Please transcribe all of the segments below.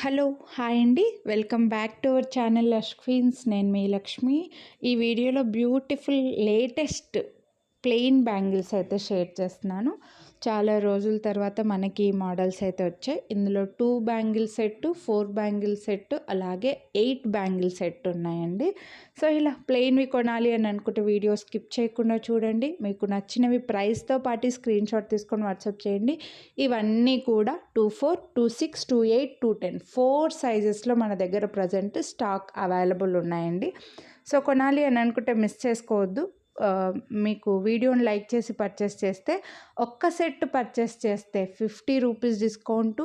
Hello hi అండి welcome back to our channel lush queens. నేను మీ లక్ష్మి. ఈ వీడియోలో బ్యూటిఫుల్ లేటెస్ట్ ప్లెయిన్ బ్యాంగిల్స్ అయితే షేర్ చేస్తున్నాను. చాలా రోజుల తర్వాత మనకి ఈ మోడల్స్ అయితే వచ్చాయి. ఇందులో 2 బ్యాంగిల్ సెట్, 4 బ్యాంగిల్ సెట్, అలాగే 8 బ్యాంగిల్ సెట్ ఉన్నాయండి. సో ఇలా ప్లెయిన్వి కొనాలి అని అనుకుంటే వీడియో స్కిప్ చేయకుండా చూడండి. మీకు నచ్చినవి ప్రైస్తో పాటు స్క్రీన్ షాట్ తీసుకొని వాట్సాప్ చేయండి. ఇవన్నీ కూడా 24, 26, 28, 210 4 సైజెస్లో మన దగ్గర ప్రజెంట్ స్టాక్ అవైలబుల్ ఉన్నాయండి. సో కొనాలి అని అనుకుంటే మిస్ చేసుకోవద్దు. మీకు వీడియోని లైక్ చేసి పర్చేస్ చేస్తే, ఒక్క సెట్ పర్చేస్ చేస్తే 50 rupees discount,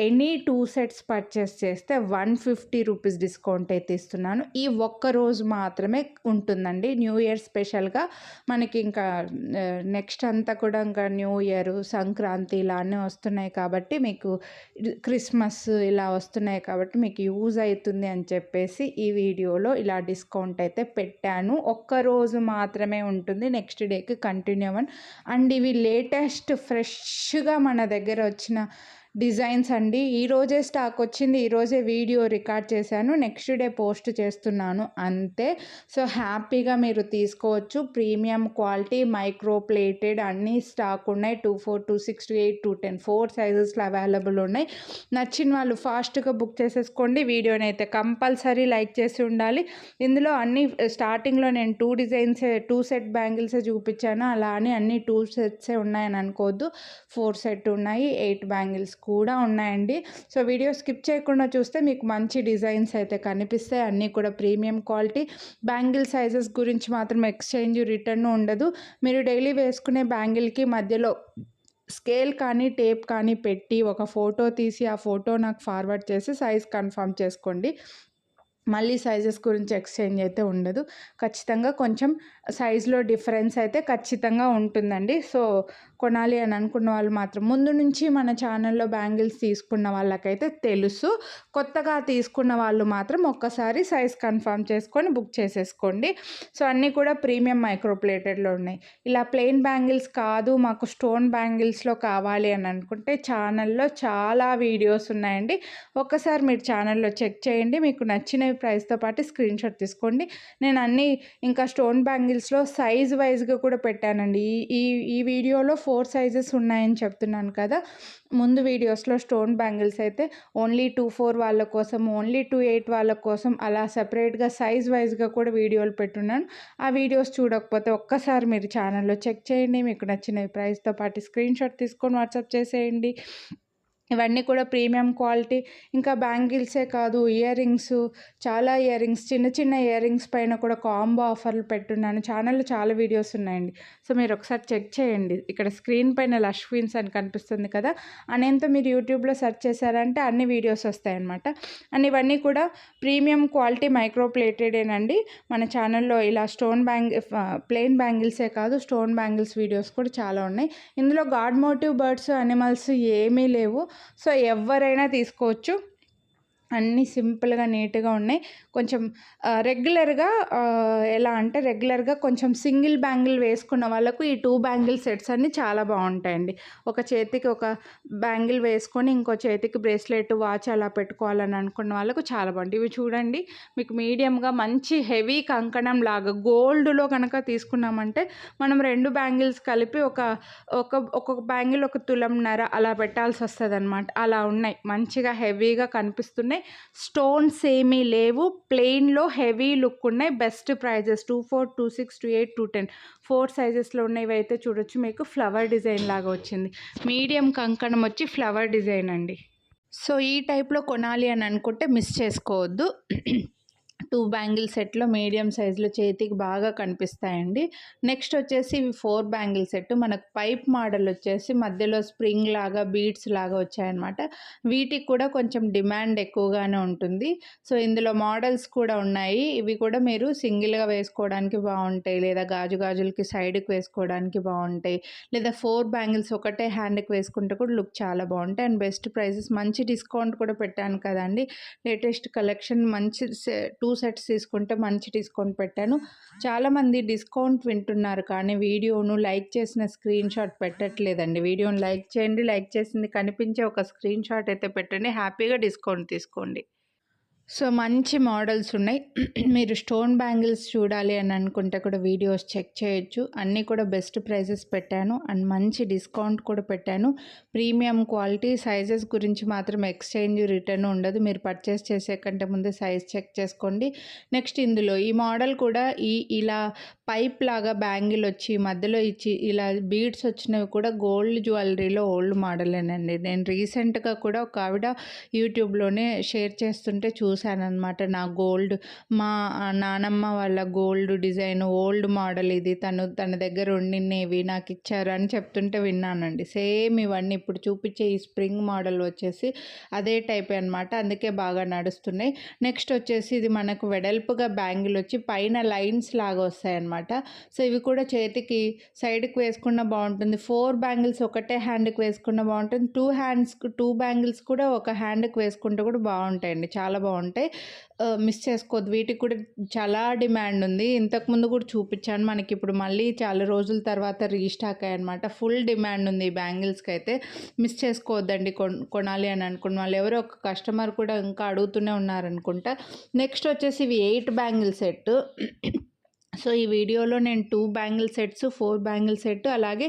any 2 sets purchase చేస్తే 150 రూపీస్ డిస్కౌంట్ అయితే ఇస్తున్నాను. ఈ ఒక్క రోజు మాత్రమే ఉంటుందండి. న్యూ ఇయర్ స్పెషల్గా మనకి ఇంకా నెక్స్ట్ అంతా కూడా ఇంకా న్యూ ఇయర్, సంక్రాంతి ఇలానే వస్తున్నాయి కాబట్టి, మీకు క్రిస్మస్ ఇలా వస్తున్నాయి కాబట్టి మీకు యూజ్ అవుతుంది అని చెప్పేసి ఈ వీడియోలో ఇలా డిస్కౌంట్ అయితే పెట్టాను. ఒక్కరోజు మాత్రమే ఉంటుంది, నెక్స్ట్ డేకి కంటిన్యూ అవ్వను. అండ్ ఇవి లేటెస్ట్ ఫ్రెష్గా మన దగ్గర వచ్చిన డిజైన్స్ అండి. ఈరోజే స్టాక్ వచ్చింది, ఈరోజే వీడియో రికార్డ్ చేశాను, నెక్స్ట్ డే పోస్ట్ చేస్తున్నాను అంతే. సో హ్యాపీగా మీరు తీసుకోవచ్చు. ప్రీమియం క్వాలిటీ, మైక్రో ప్లేటెడ్ అన్నీ స్టాక్ ఉన్నాయి. 24, 26, 28, 210 4 సైజెస్లో అవైలబుల్ ఉన్నాయి. నచ్చిన వాళ్ళు ఫాస్ట్గా బుక్ చేసేసుకోండి. వీడియోని అయితే కంపల్సరీ లైక్ చేసి ఉండాలి. ఇందులో అన్ని స్టార్టింగ్లో నేను 2 సెట్ బ్యాంగిల్సే చూపించాను, అలా అని అన్ని 2 సెట్సే ఉన్నాయని అనుకోవద్దు. 4 సెట్ ఉన్నాయి, 8 బ్యాంగిల్స్ కూడా ఉన్నాయండి. సో వీడియో స్కిప్ చేయకుండా చూస్తే మీకు మంచి డిజైన్స్ అయితే కనిపిస్తాయి. అన్నీ కూడా ప్రీమియం క్వాలిటీ. బ్యాంగిల్ సైజెస్ గురించి మాత్రం ఎక్స్చేంజ్, రిటర్న్ ఉండదు. మీరు డైలీ వేసుకునే బ్యాంగిల్కి మధ్యలో స్కేల్ కానీ టేప్ కానీ పెట్టి ఒక ఫోటో తీసి ఆ ఫోటో నాకు ఫార్వర్డ్ చేసి సైజ్ కన్ఫర్మ్ చేసుకోండి. మళ్ళీ సైజెస్ గురించి ఎక్స్చేంజ్ అయితే ఉండదు. ఖచ్చితంగా కొంచెం సైజులో డిఫరెన్స్ అయితే ఖచ్చితంగా ఉంటుందండి. సో కొనాలి అని అనుకున్న వాళ్ళు మాత్రం, ముందు నుంచి మన ఛానల్లో బ్యాంగిల్స్ తీసుకున్న వాళ్ళకైతే తెలుసు. కొత్తగా తీసుకున్న వాళ్ళు మాత్రం ఒక్కసారి సైజ్ కన్ఫర్మ్ చేసుకొని బుక్ చేసేసుకోండి. సో అన్నీ కూడా ప్రీమియం మైక్రో ప్లేటెడ్లో ఉన్నాయి. ఇలా ప్లెయిన్ బ్యాంగిల్స్ కాదు, మాకు స్టోన్ బ్యాంగిల్స్లో కావాలి అని అనుకుంటే ఛానల్లో చాలా వీడియోస్ ఉన్నాయండి. ఒక్కసారి మీరు ఛానల్లో చెక్ చేయండి. మీకు నచ్చినవి ప్రైస్తో పాటు స్క్రీన్ షాట్ తీసుకోండి. నేను అన్నీ ఇంకా స్టోన్ బ్యాంగిల్స్లో సైజ్ వైజ్గా కూడా పెట్టానండి. ఈ ఈ వీడియోలో 4 సైజెస్ ఉన్నాయని చెప్తున్నాను కదా. ముందు వీడియోస్లో స్టోన్ బ్యాంగిల్స్ అయితే ఓన్లీ 24 వాళ్ళ కోసం, ఓన్లీ 28 వాళ్ళ కోసం అలా సెపరేట్గా సైజ్ వైజ్గా కూడా వీడియోలు పెట్టున్నాను. ఆ వీడియోస్ చూడకపోతే ఒక్కసారి మీరు ఛానల్లో చెక్ చేయండి. మీకు నచ్చినవి ప్రైస్తో పాటు స్క్రీన్ షాట్ తీసుకొని వాట్సాప్ చేసేయండి. ఇవన్నీ కూడా ప్రీమియం క్వాలిటీ. ఇంకా బ్యాంగిల్సే కాదు, ఇయర్ రింగ్స్, చాలా ఇయర్ రింగ్స్, చిన్న చిన్న ఇయర్ రింగ్స్ పైన కూడా కాంబో ఆఫర్లు పెట్టున్నాను. ఛానల్లో చాలా వీడియోస్ ఉన్నాయండి. సో మీరు ఒకసారి చెక్ చేయండి. ఇక్కడ స్క్రీన్ పైన లష్ క్వీన్స్ అని కనిపిస్తుంది కదా, అనేంతో మీరు యూట్యూబ్లో సెర్చ్ చేశారంటే అన్ని వీడియోస్ వస్తాయన్నమాట. అండ్ ఇవన్నీ కూడా ప్రీమియం క్వాలిటీ మైక్రో ప్లేటెడేనండి. మన ఛానల్లో ఇలా ప్లెయిన్ బ్యాంగిల్సే కాదు, స్టోన్ బ్యాంగిల్స్ వీడియోస్ కూడా చాలా ఉన్నాయి. ఇందులో గాడ్ మోటివ్ బర్డ్స్, అనిమల్స్ ఏమీ లేవు. సో ఎవరైనా తీసుకోవచ్చు. అన్నీ సింపుల్గా నీట్గా ఉన్నాయి. కొంచెం రెగ్యులర్గా ఎలా అంటే రెగ్యులర్గా కొంచెం సింగిల్ బ్యాంగిల్ వేసుకున్న వాళ్ళకు ఈ 2 బ్యాంగిల్ సెట్స్ అన్నీ చాలా బాగుంటాయండి. ఒక చేతికి ఒక బ్యాంగిల్ వేసుకొని ఇంకో చేతికి బ్రేస్లెట్, వాచ్ అలా పెట్టుకోవాలని అనుకున్న వాళ్ళకు చాలా బాగుంటుంది. ఇవి చూడండి, మీకు మీడియంగా మంచి హెవీ కంకణం లాగా గోల్డ్లో కనుక తీసుకున్నామంటే మనం 2 బ్యాంగిల్స్ కలిపి ఒక్కొక్క బ్యాంగిల్ 1 తులంన్నర అలా పెట్టాల్సి వస్తుంది అనమాట. అలా ఉన్నాయి, మంచిగా హెవీగా కనిపిస్తున్నాయి. స్టోన్స్ ఏమీ లేవు, ప్లెయిన్లో హెవీ లుక్ ఉన్నాయి. బెస్ట్ ప్రైజెస్ 24, 26, 28, 210 4 సైజెస్లో ఉన్నవి అయితే చూడొచ్చు. మీకు ఫ్లవర్ డిజైన్ లాగా వచ్చింది. మీడియం కంకణం వచ్చి ఫ్లవర్ డిజైన్ అండి. సో ఈ టైప్లో కొనాలి అని అనుకుంటే మిస్ చేసుకోవద్దు. 2 బ్యాంగిల్ సెట్లో మీడియం సైజులో చేతికి బాగా కనిపిస్తాయండి. నెక్స్ట్ వచ్చేసి ఇవి 4 బ్యాంగిల్ సెట్. మనకు పైప్ మోడల్ వచ్చేసి మధ్యలో స్ప్రింగ్ లాగా, బీడ్స్ లాగా వచ్చాయన్నమాట. వీటికి కూడా కొంచెం డిమాండ్ ఎక్కువగానే ఉంటుంది. సో ఇందులో మోడల్స్ కూడా ఉన్నాయి. ఇవి కూడా మీరు సింగిల్గా వేసుకోవడానికి బాగుంటాయి, లేదా గాజులకి సైడ్కి వేసుకోవడానికి బాగుంటాయి, లేదా 4 బ్యాంగిల్స్ ఒకటే హ్యాండ్కి వేసుకుంటే కూడా లుక్ చాలా బాగుంటాయి. అండ్ బెస్ట్ ప్రైజెస్, మంచి డిస్కౌంట్ కూడా పెట్టాను కదండి. లేటెస్ట్ కలెక్షన్, మంచి 2 సెట్స్ తీసుకుంటే మంచి డిస్కౌంట్ పెట్టాను. చాలామంది డిస్కౌంట్ వింటున్నారు కానీ వీడియోను లైక్ చేసిన స్క్రీన్ షాట్ పెట్టట్లేదండి. వీడియోను లైక్ చేయండి, లైక్ చేసింది కనిపించే ఒక స్క్రీన్ షాట్ అయితే పెట్టండి, హ్యాపీగా డిస్కౌంట్ తీసుకోండి. సో మంచి మోడల్స్ ఉన్నాయి. మీరు స్టోన్ బ్యాంగిల్స్ చూడాలి అని అనుకుంటే కూడా వీడియోస్ చెక్ చేయొచ్చు. అన్నీ కూడా బెస్ట్ ప్రైజెస్ పెట్టాను అండ్ మంచి డిస్కౌంట్ కూడా పెట్టాను. Premium quality. సైజెస్ గురించి మాత్రం ఎక్స్చేంజ్ రిటర్న్ ఉండదు. మీరు పర్చేస్ చేసే కంటే ముందే సైజ్ చెక్ చేసుకోండి. నెక్స్ట్ ఇందులో ఈ మోడల్ కూడా ఇలా పైప్ లాగా బ్యాంగిల్ వచ్చి మధ్యలో ఇచ్చి ఇలా బీడ్స్ వచ్చినవి కూడా గోల్డ్ జ్యువెలరీలో ఓల్డ్ మోడలేనండి. నేను రీసెంట్గా కూడా ఒక ఆవిడ యూట్యూబ్లోనే షేర్ చేస్తుంటే చూశానన్నమాట. నా గోల్డ్ మా నానమ్మ వాళ్ళ గోల్డ్ డిజైన్ ఓల్డ్ మోడల్ ఇది, తన దగ్గర ఉండినవి నాకు ఇచ్చారు అని చెప్తుంటే విన్నానండి. సేమ్ ఇవన్నీ ఇప్పుడు చూపించే ఈ స్ప్రింగ్ మోడల్ వచ్చేసి అదే టైప్ అనమాట. అందుకే బాగా నడుస్తున్నాయి. నెక్స్ట్ వచ్చేసి ఇది మనకు వెడల్పుగా బ్యాంగిల్ వచ్చి పైన లైన్స్ లాగా వస్తాయన్నమాట. సో ఇవి కూడా చేతికి సైడ్కి వేసుకున్న బాగుంటుంది. 4 బ్యాంగిల్స్ ఒకటే హ్యాండ్కి వేసుకున్న బాగుంటుంది. 2 బ్యాంగిల్స్ కూడా ఒక హ్యాండ్కి వేసుకుంటే కూడా బాగుంటాయండి, చాలా బాగుంటాయి. మిస్ చేసుకోవద్దు. వీటికి కూడా చాలా డిమాండ్ ఉంది. ఇంతకుముందు కూడా చూపించాను, మనకి ఇప్పుడు మళ్ళీ చాలా రోజుల తర్వాత రీస్టాక్ అయ్యనమాట. ఫుల్ డిమాండ్ ఉంది ఈ బ్యాంగిల్స్కి అయితే. మిస్ చేసుకోవద్దండి కొనాలి అని అనుకున్న వాళ్ళు. ఎవరో ఒక కస్టమర్ కూడా ఇంకా అడుగుతూనే ఉన్నారనుకుంటా. నెక్స్ట్ వచ్చేసి ఇవి 8 బ్యాంగిల్ సెట్. సో ఈ వీడియోలో నేను 2 బ్యాంగిల్ సెట్స్, 4 బ్యాంగిల్ సెట్, అలాగే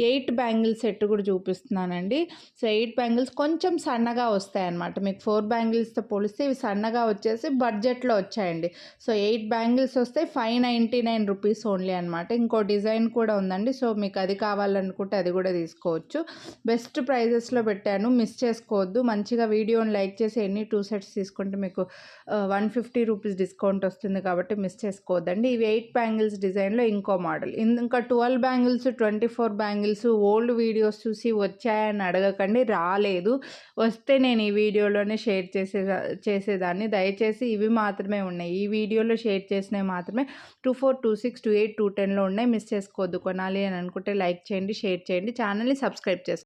8 బ్యాంగిల్ సెట్ కూడా చూపిస్తున్నానండి. సో 8 బ్యాంగిల్స్ కొంచెం సన్నగా వస్తాయన్నమాట. మీకు 4 బ్యాంగిల్స్తో పోలిస్తే ఇవి సన్నగా వచ్చేసి బడ్జెట్లో వచ్చాయండి. సో 8 బ్యాంగిల్స్ వస్తాయి, 599 రూపీస్ ఓన్లీ అనమాట. ఇంకో డిజైన్ కూడా ఉందండి. సో మీకు అది కావాలనుకుంటే అది కూడా తీసుకోవచ్చు. బెస్ట్ ప్రైజెస్లో పెట్టాను, మిస్ చేసుకోవద్దు. మంచిగా వీడియోని లైక్ చేసి ఎన్ని 2 సెట్స్ తీసుకుంటే మీకు 150 రూపీస్ డిస్కౌంట్ వస్తుంది కాబట్టి మిస్ చేసుకోవద్దండి. ఇవి 8 బ్యాంగిల్స్ డిజైన్లో ఇంకో మోడల్. ఇంకా 12 బ్యాంగిల్స్, 24 బ్యాంగిల్స్ ఓల్డ్ వీడియోస్ చూసి వచ్చాయని అడగకండి, రాలేదు. వస్తే నేను ఈ వీడియోలోనే షేర్ చేసేదాన్ని. దయచేసి ఇవి మాత్రమే ఉన్నాయి, ఈ వీడియోలో షేర్ చేసినవి మాత్రమే. 24, 26, 28, 210లో ఉన్నాయి. మిస్ చేసుకోవద్దు. కొనాలి అని అనుకుంటే లైక్ చేయండి, షేర్ చేయండి, ఛానల్ని సబ్స్క్రైబ్ చేసుకోండి.